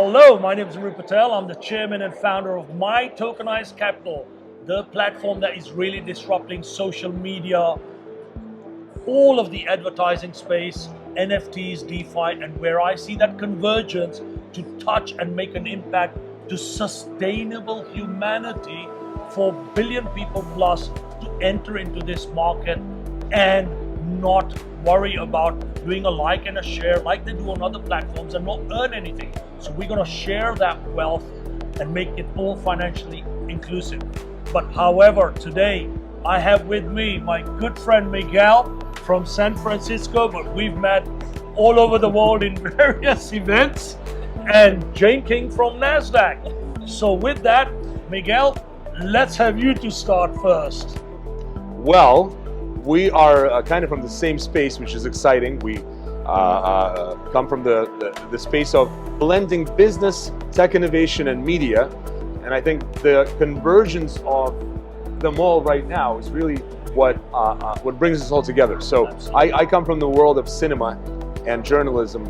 Hello, my name is Patel. I'm the chairman and founder of My Tokenized Capital, the platform that is really disrupting social media, all of the advertising space, NFTs, DeFi, and where I see that convergence to touch and make an impact to sustainable humanity for billion people plus to enter into this market and not worry about doing a like and a share like they do on other platforms and not earn anything. So we're going to share that wealth and make it all financially inclusive. But however, today I have with me my good friend Miguel from San Francisco, but we've met all over the world in various events, and Jane King from Nasdaq. So with that, Miguel, let's have you to start first. Well, we are kind of from the same space, which is exciting. We come from the space of blending business, tech innovation, and media. And I think the convergence of them all right now is really what brings us all together. So I come from the world of cinema and journalism,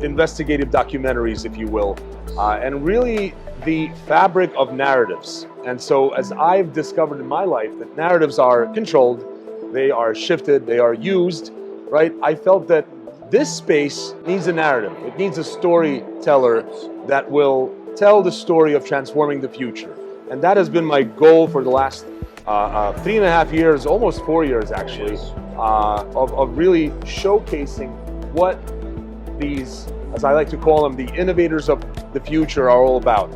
investigative documentaries, if you will, and really the fabric of narratives. And so as I've discovered in my life that narratives are controlled, they are shifted, they are used, right? I felt that this space needs a narrative. It needs a storyteller that will tell the story of transforming the future. And that has been my goal for the last 3.5 years, almost 4 years actually, of really showcasing what these, as I like to call them, the innovators of the future are all about.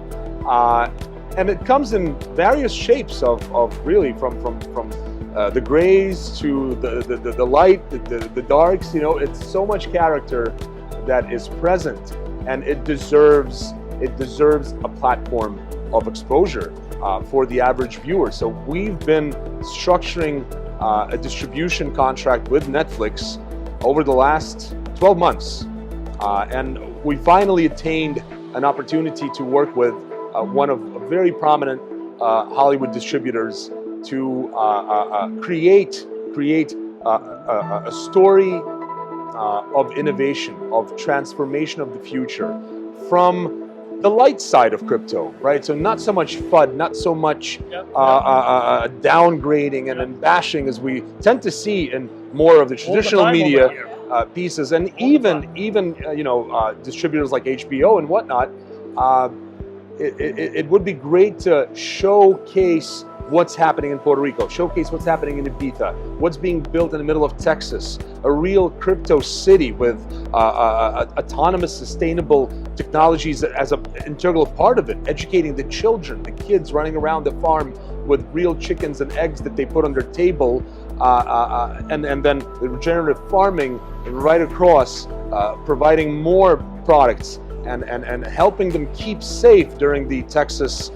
And it comes in various shapes of really from the grays to the light, the darks. You know, it's so much character that is present, and it deserves a platform of exposure for the average viewer. So we've been structuring a distribution contract with Netflix over the last 12 months, and we finally attained an opportunity to work with one of very prominent Hollywood distributors to create a story of innovation, of transformation of the future from the light side of crypto, right? So not so much FUD, not so much downgrading and bashing as we tend to see in more of the traditional media pieces, and even distributors like HBO and whatnot. It would be great to showcase what's happening in Puerto Rico, showcase what's happening in Ibiza, what's being built in the middle of Texas, a real crypto city with autonomous, sustainable technologies as an integral part of it, educating the children, the kids running around the farm with real chickens and eggs that they put on their table, and then the regenerative farming right across, providing more products and helping them keep safe during the Texas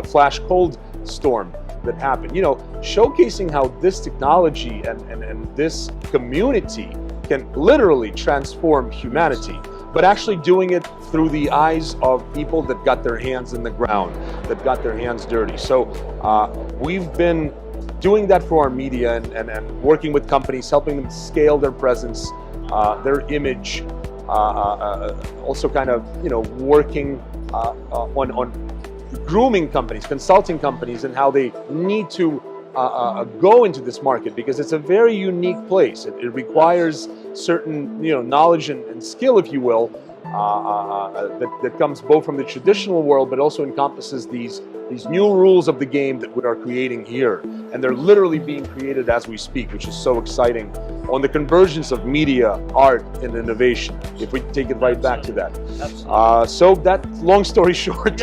flash cold storm that happened. You know, showcasing how this technology and this community can literally transform humanity, but actually doing it through the eyes of people that got their hands in the ground, that got their hands dirty. So we've been doing that for our media and working with companies, helping them scale their presence, their image, also kind of, you know, working on grooming companies, consulting companies, and how they need to go into this market, because it's a very unique place. It requires certain, you know, knowledge and skill, if you will, that comes both from the traditional world, but also encompasses these new rules of the game that we are creating here. And they're literally being created as we speak, which is so exciting, on the convergence of media, art, and innovation, if we take it right back to that. So that, long story short.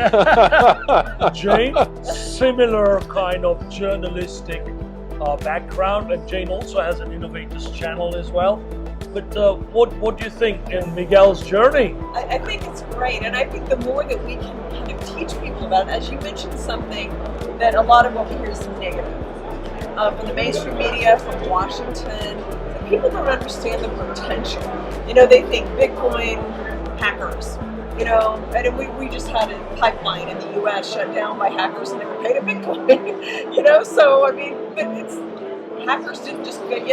Jane, similar kind of journalistic background, and Jane also has an innovators channel as well. But what do you think in Miguel's journey? I think it's great, and I think the more that we can kind of teach people about it, as you mentioned something that a lot of what we hear is negative. From the mainstream media, from Washington, people don't understand the potential. You know, they think Bitcoin hackers, you know, and we just had a pipeline in the US shut down by hackers and never paid a Bitcoin, you know, so I mean, but it's hackers didn't just get,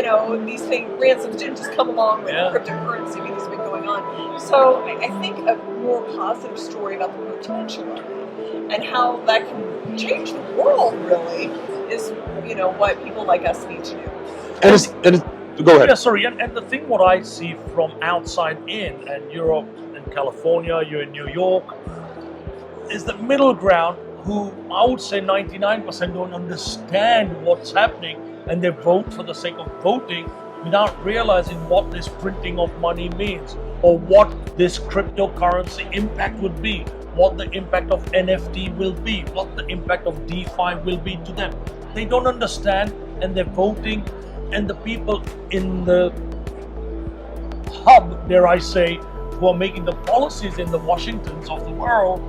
these ransoms didn't just come along with cryptocurrency. I mean, this has been going on. So I think a more positive story about the potential of it and how that can change the world really is, what people like us need to do. Go ahead. Yeah, sorry. And the thing what I see from outside in, and Europe and California, you're in New York, is the middle ground who I would say 99% don't understand what's happening, and they vote for the sake of voting without realizing what this printing of money means or what this cryptocurrency impact would be, what the impact of NFT will be, what the impact of DeFi will be to them. They don't understand, and they're voting. And the people in the hub, dare I say, who are making the policies in the Washingtons of the world,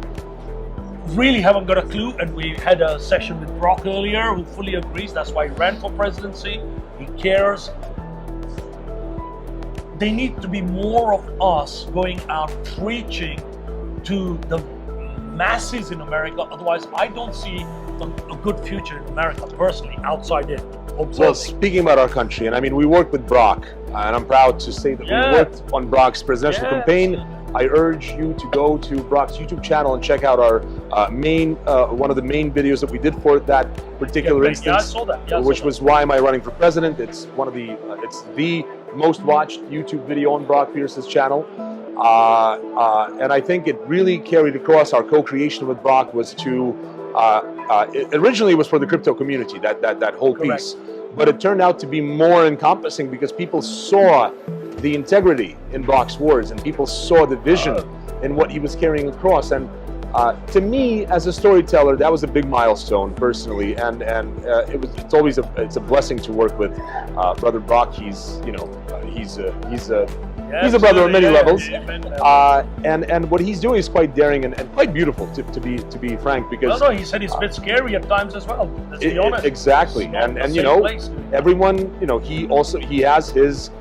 really haven't got a clue. And we had a session with Brock earlier who fully agrees. That's why he ran for presidency. He cares. They need to be more of us going out preaching to the masses in America. Otherwise, I don't see a good future in America, personally, outside in. Well, speaking about our country, and I mean, we work with Brock, and I'm proud to say that we worked on Brock's presidential campaign. I urge you to go to Brock's YouTube channel and check out our one of the main videos that we did for that particular instance. Yeah, I saw that. Which was why am I running for president? It's one of the it's the most watched YouTube video on Brock Pierce's channel, and I think it really carried across. Our co-creation with Brock was to. Originally it was for the crypto community, that whole piece, but it turned out to be more encompassing because people saw the integrity in Brock's words and people saw the vision in what he was carrying across. And to me, as a storyteller, that was a big milestone personally, and it's always a blessing to work with Brother Brock. He's a brother on many levels, and what he's doing is quite daring and quite beautiful, to be frank. Because he said it's a bit scary at times as well. Let's be honest. Exactly, and everyone, he has his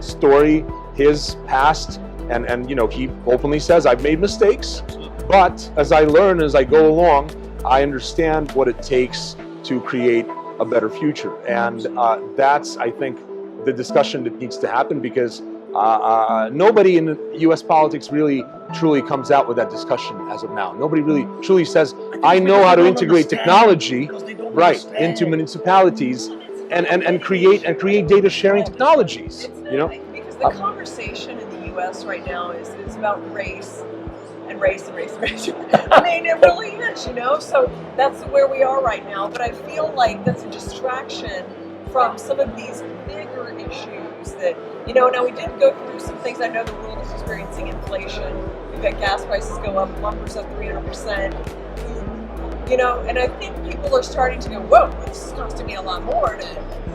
story, his past, and he openly says, I've made mistakes, but as I learn, as I go along, I understand what it takes to create a better future, and that's, I think, the discussion that needs to happen, because nobody in U.S. politics really truly comes out with that discussion as of now. Nobody really truly says, I know how to integrate technology into municipalities and create data sharing technologies. Because the conversation in the U.S. right now is about race. And race. I mean, it really is, so that's where we are right now. But I feel like that's a distraction from some of these bigger issues that, now we did go through some things. I know the world is experiencing inflation. We've had gas prices go up, lumber's up 300%. And I think people are starting to go, whoa, this is costing me a lot more to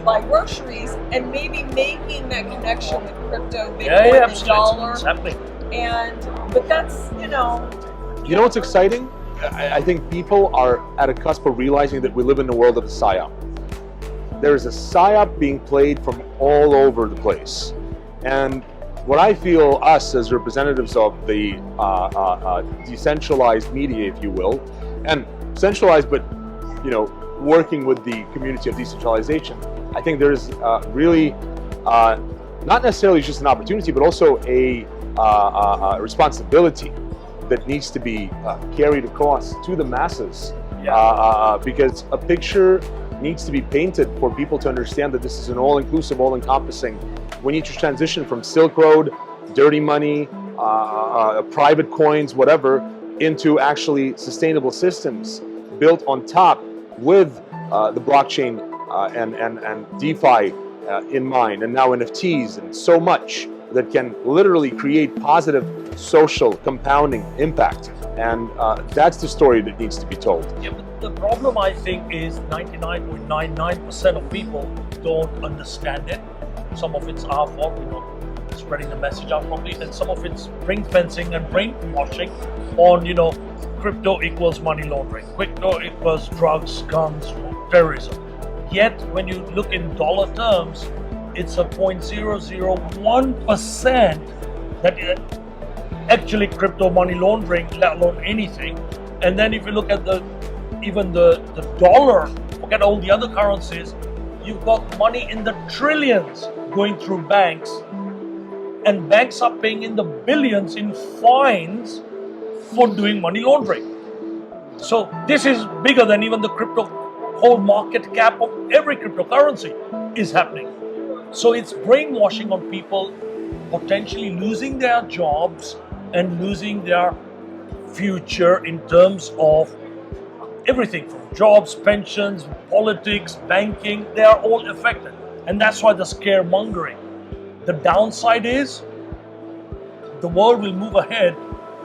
buy groceries, and maybe making that connection with crypto, Bitcoin, and dollar. It's happening. But that's, You know what's exciting? I think people are at a cusp of realizing that we live in a world of a psyop. There is a psyop being played from all over the place. And what I feel, us as representatives of the decentralized media, if you will, and centralized, but working with the community of decentralization, I think there's really not necessarily just an opportunity, but also a responsibility that needs to be carried across to the masses, because a picture needs to be painted for people to understand that this is an all-inclusive, all-encompassing. We need to transition from Silk Road, dirty money, private coins, whatever, into actually sustainable systems built on top with the blockchain and DeFi in mind, and now NFTs and so much that can literally create positive social compounding impact. And that's the story that needs to be told. Yeah, but the problem, I think, is 99.99% of people don't understand it. Some of it's our fault, we're not spreading the message out properly, and some of it's ring fencing and brainwashing on, crypto equals money laundering, crypto equals drugs, guns, terrorism. Yet, when you look in dollar terms, it's a 0.001% that actually crypto money laundering, let alone anything. And then if you look at even the dollar, forget all the other currencies, you've got money in the trillions going through banks, and banks are paying in the billions in fines for doing money laundering. So this is bigger than even the crypto, whole market cap of every cryptocurrency is happening. So it's brainwashing on people, potentially losing their jobs and losing their future in terms of everything from jobs, pensions, politics, banking. They are all affected. And that's why the scaremongering. The downside is the world will move ahead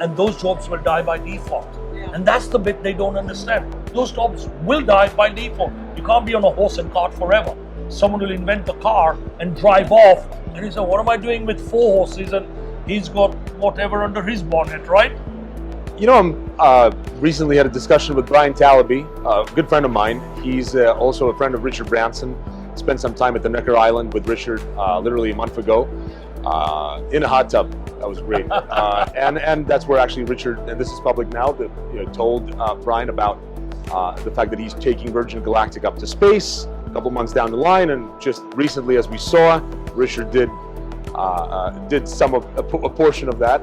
and those jobs will die by default. Yeah. And that's the bit they don't understand. Those jobs will die by default. You can't be on a horse and cart forever. Someone will invent the car and drive off, and he said, what am I doing with 4 horses? And he's got whatever under his bonnet, right? You know, I recently had a discussion with Brian Talaby, a good friend of mine. He's also a friend of Richard Branson. Spent some time at the Necker Island with Richard literally a month ago in a hot tub. That was great. And that's where actually Richard, and this is public now, that told Brian about the fact that he's taking Virgin Galactic up to space a couple months down the line. And just recently, as we saw, Richard did some of a portion of that.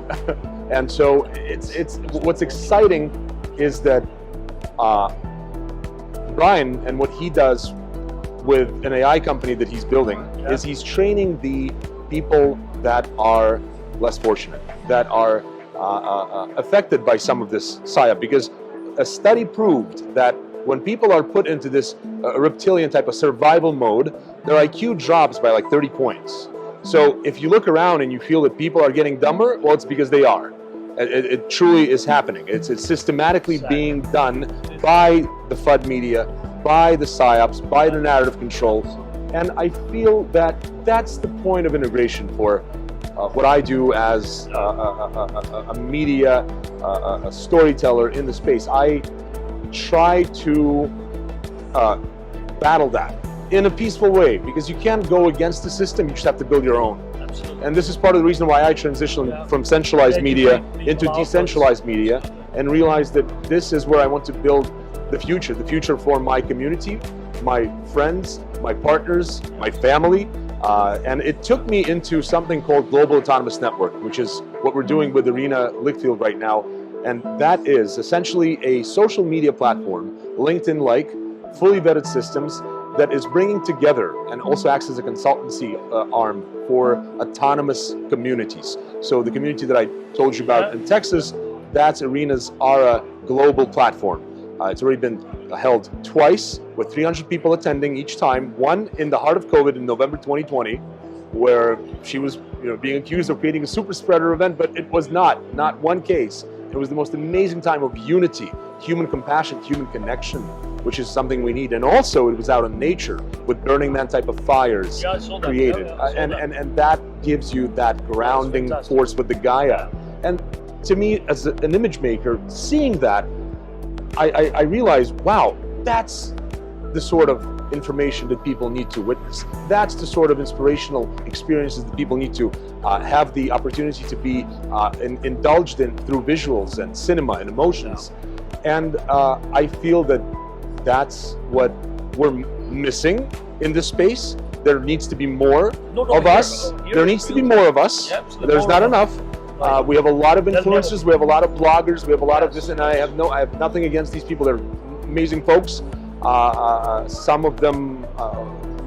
And so it's what's exciting is that Brian and what he does with an AI company that he's building is he's training the people that are less fortunate, that are affected by some of this PSYOP, because a study proved that when people are put into this reptilian type of survival mode, their IQ drops by like 30 points. So if you look around and you feel that people are getting dumber, well, it's because they are. It truly is happening. It's systematically being done by the FUD media, by the PSYOPs, by the narrative control. And I feel that that's the point of integration for what I do as a media, a storyteller in the space. I try to battle that in a peaceful way, because you can't go against the system, you just have to build your own. Absolutely. And this is part of the reason why I transitioned from centralized media into decentralized media, and realized that this is where I want to build the future for my community, my friends, my partners, my family. And it took me into something called Global Autonomous Network, which is what we're doing with Arena Lichtfield right now. And that is essentially a social media platform, LinkedIn-like, fully vetted systems that is bringing together and also acts as a consultancy arm for autonomous communities. So the community that I told you about in Texas, that's Arena's ARA global platform. It's already been held twice with 300 people attending each time. One in the heart of COVID in November 2020, where she was being accused of creating a super spreader event, but it was not one case. It was the most amazing time of unity, human compassion, human connection, which is something we need. And also it was out in nature with Burning Man type of fires created. And that gives you that grounding force with the Gaia. And to me, as an image maker, seeing that, I realized, wow, that's the sort of information that people need to witness. That's the sort of inspirational experiences that people need to have the opportunity to be indulged in through visuals and cinema and emotions. And I feel that that's what we're missing in this space. There needs to be more of us. There needs to be more of us. There's not enough. We have a lot of influencers, we have a lot of bloggers, we have a lot of this, and I have nothing against these people. They're amazing folks. Some of them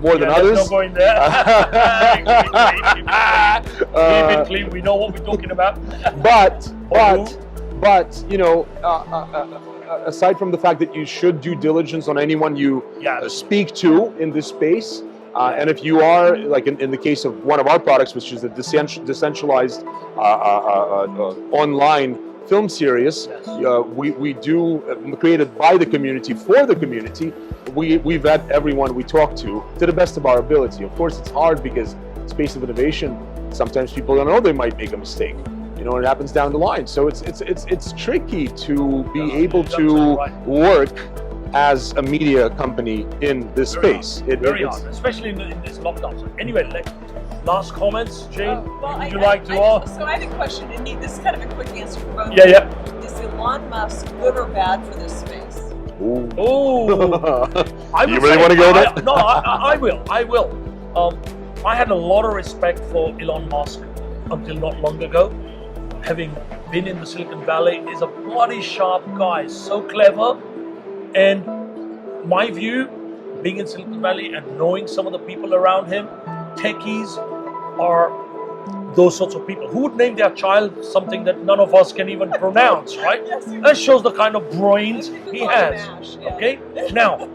more than others. No going there. Keep it clean. We know what we're talking about. But aside from the fact that you should do diligence on anyone you speak to in this space, and if you are, like in the case of one of our products, which is a decentralized online film series, we do created by the community for the community. We vet everyone we talk to the best of our ability. Of course, it's hard because space of innovation. Sometimes people don't know they might make a mistake. It happens down the line. So it's tricky to be able to work as a media company in this space. Very hard, especially in this lockdown. So anyway, last comments, Jane? Would you like to? So I have a question, and this is kind of a quick answer for both. Yeah. Is Elon Musk good or bad for this space? Ooh. Oh, You really want to go there? No, I will. I had a lot of respect for Elon Musk until not long ago. Having been in the Silicon Valley, is a bloody sharp guy, so clever. And my view, being in Silicon Valley and knowing some of the people around him, techies are those sorts of people. Who would name their child something that none of us can even pronounce, right? Yes, That shows the kind of brains he has. Okay? Now,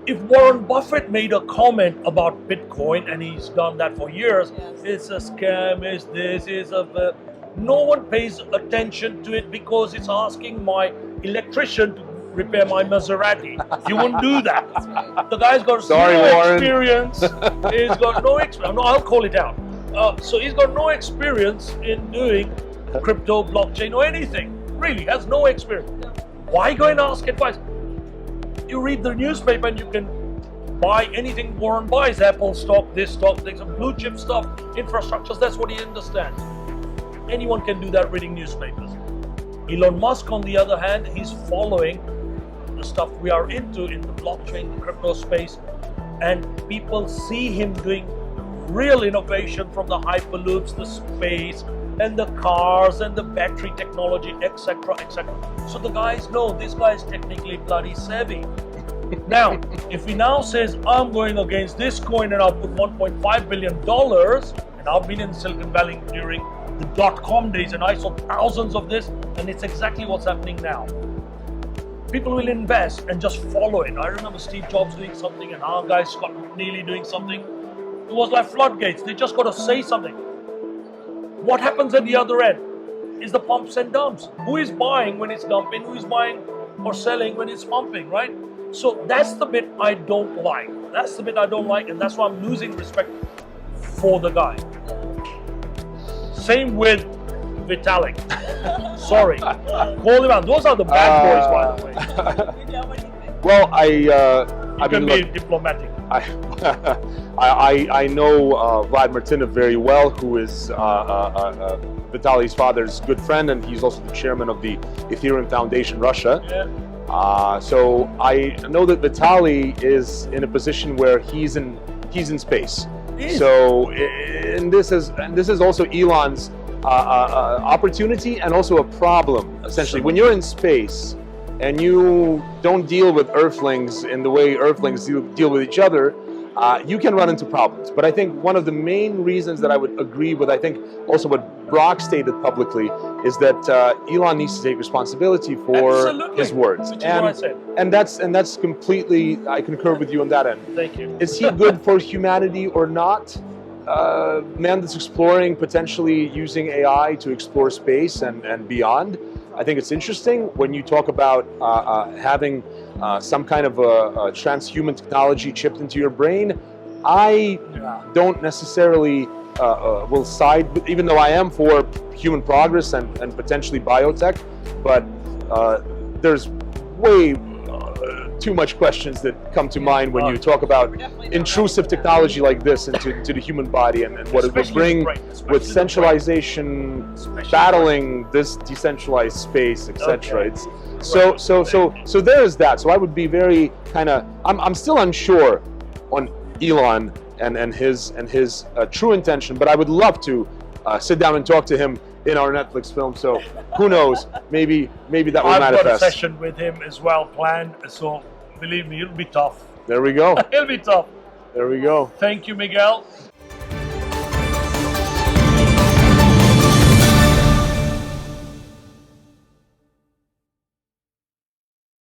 if Warren Buffett made a comment about Bitcoin, and he's done that for years, it's a scam, it's this, it's a... No one pays attention to it because it's asking my electrician to repair my Maserati. You wouldn't do that. The guy's got no experience. He's got no experience. No, I'll call it out. So he's got no experience in doing crypto, blockchain, or anything. Really, has no experience. Why go and ask advice? You read the newspaper and you can buy anything Warren buys. Apple stock, this stock, some blue chip stuff, infrastructures. That's what he understands. Anyone can do that reading newspapers. Elon Musk, on the other hand, he's following the stuff we are into in the blockchain, the crypto space, and people see him doing real innovation from the hyperloops, the space, and the cars, and the battery technology, etc., etc. So the guys know this guy is technically bloody savvy. Now, if he now says, I'm going against this coin and I'll put $1.5 billion, and I've been in Silicon Valley during the .com days and I saw thousands of this, and it's exactly what's happening now. People will invest and just follow it. I remember Steve Jobs doing something and our guy Scott McNealy doing something. It was like floodgates. They just got to say something. What happens at the other end is the pumps and dumps. Who is buying when it's dumping? Who is buying or selling when it's pumping, right? So that's the bit I don't like. That's the bit I don't like, and that's why I'm losing respect for the guy. Same with Vitalik. Sorry. Call him out. Those are the bad boys, by the way. Miguel, what do you think? Well, You can be diplomatic. I know Vladimir Tina very well, who is Vitaly's father's good friend, and he's also the chairman of the Ethereum Foundation Russia. Yeah. So I know that Vitaly is in a position where he's in space. So and this is also Elon's opportunity and also a problem. Essentially, when you're in space and you don't deal with Earthlings in the way Earthlings deal with each other, you can run into problems. But I think one of the main reasons that I would agree with, I think also what Brock stated publicly, is that Elon needs to take responsibility for his words. Which is what I said. And that's completely, I concur with you on that end. Thank you. Is he good for humanity or not? Man that's exploring, potentially using AI to explore space and beyond. I think it's interesting when you talk about having some kind of a transhuman technology chipped into your brain. I don't necessarily will side, even though I am for human progress and potentially biotech, but there's way too much questions that come to mind when you talk about intrusive technology like this into the human body and what it will bring with centralization, battling this decentralized space, etc. It's so there is that. So I would be very kind of, I'm still unsure on Elon and his true intention, but I would love to sit down and talk to him in our Netflix film. So who knows? Maybe that will manifest. I've got a session with him as well planned. So believe me, it'll be tough. There we go. It'll be tough. There we go. Thank you, Miguel.